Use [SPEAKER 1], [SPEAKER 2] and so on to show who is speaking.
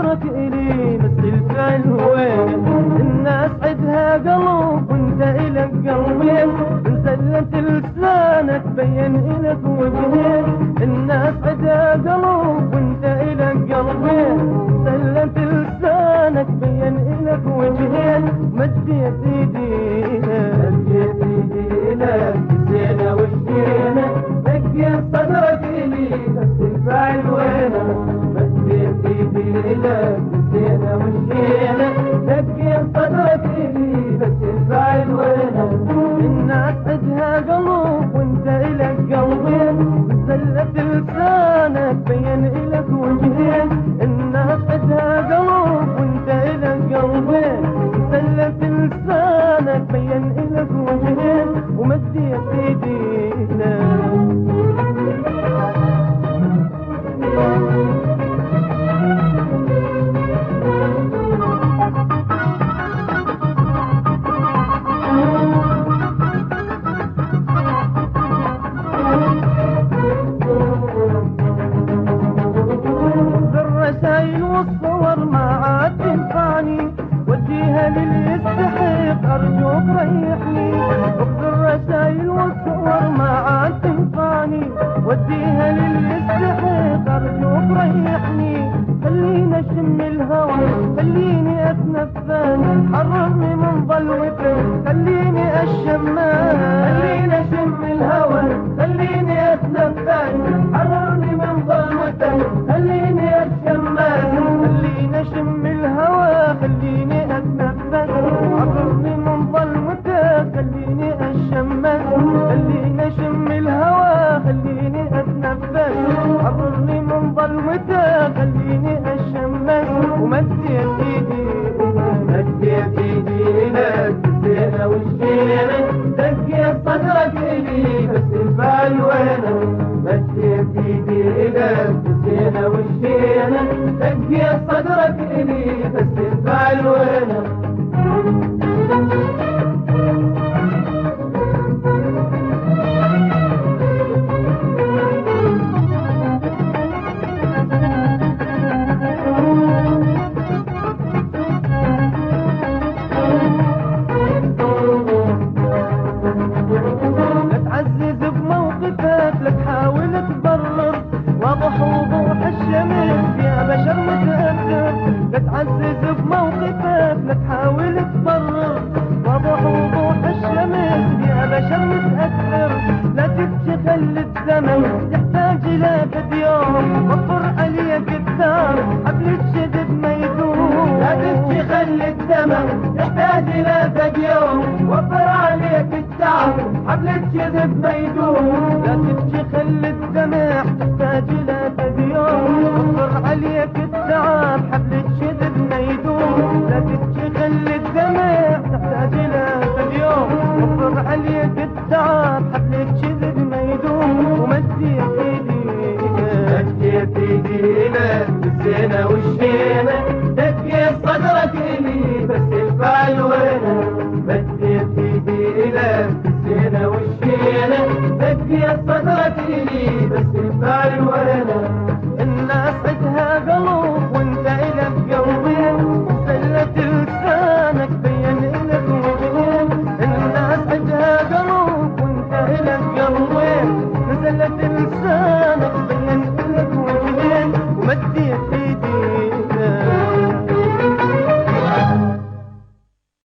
[SPEAKER 1] صدرك إلي بس الفعل وين؟ الناس عدها قلوب وانت إلك قلبين، من زلة لسانك بين إلك وجهين. الناس عدها قلوب وانت إلك قلبين، من زلة لسانك بين إلك وجهين. مديت ايدينا لك الزينة والشينة، دقيت صدرك إلي بس الفعل وينه؟ مديت ايدي لك الزينة والشينة، دقيت صدرك إلي بس الفعل وينه؟ الناس عدها قلوب وانت إلك قلبين، زلت لسانك بين إلك وجهين. الناس عدها قلوب وانت إلك قلبين، زلت لسانك بين إلك وجهين. ومديت ايدينا بالرسايل والصور ما عاد تنفعني، وديها للي يستحق أرجوك ريحني. بالرسايل والصور ما عاد تنفعني، وديها للي يستحق أرجوك ريحني. خليني أشم الهوى، خليني أتنفس، حررني من ظلوتك، خليني أشمس. خليني أشم الهوى، خليني أتنفس، حررني من ظلوتك، خليني أشمس. خليني أشم الهوى، خليني أتنفس، حررني من ظلوتك، خليني أشمس. خليني أشم الهوى، خليني أتنفس، حررني من ظلوتك، خليني أشمس. ومديت ايدي لك الزينة والشينة، دقيت صدرك إلي بس الفعل وينه؟ مديت ايدي لك الزينة والشينة، دقيت صدرك إلي بس الفعل وينه؟ لا تحاول تبرر، واضح وضوح الشمس يا بشر متأثر. لا تعزز بموقفك، لا تحاول تبرر، واضح وضوح الشمس يا بشر متأثر. لا تبكي خلي الزمن يحتاج لك يوم، وفر عليك الدار حبل الشدد ما يدوم. لا تبكي خلي الزمن يحتاج لك يوم، وفر عليك الدار حبل الشدد ما يدوم. لا تبكي خلي الدمع تحتاج لك يوم، وفر عليك التعب حبل الشدد ما يدوم. لا تبكي خلي الدمع تحتاج لك اليوم، وفر عليك التعب حبل الشدد ما يدوم. ومديت ايدي لك الزينة والشينة، دقيت صدرك إلي بس الفعل وينه؟ مديت ايدي لك الزينة والشينة، دقيت صدرك إلي بس الفعل وينه؟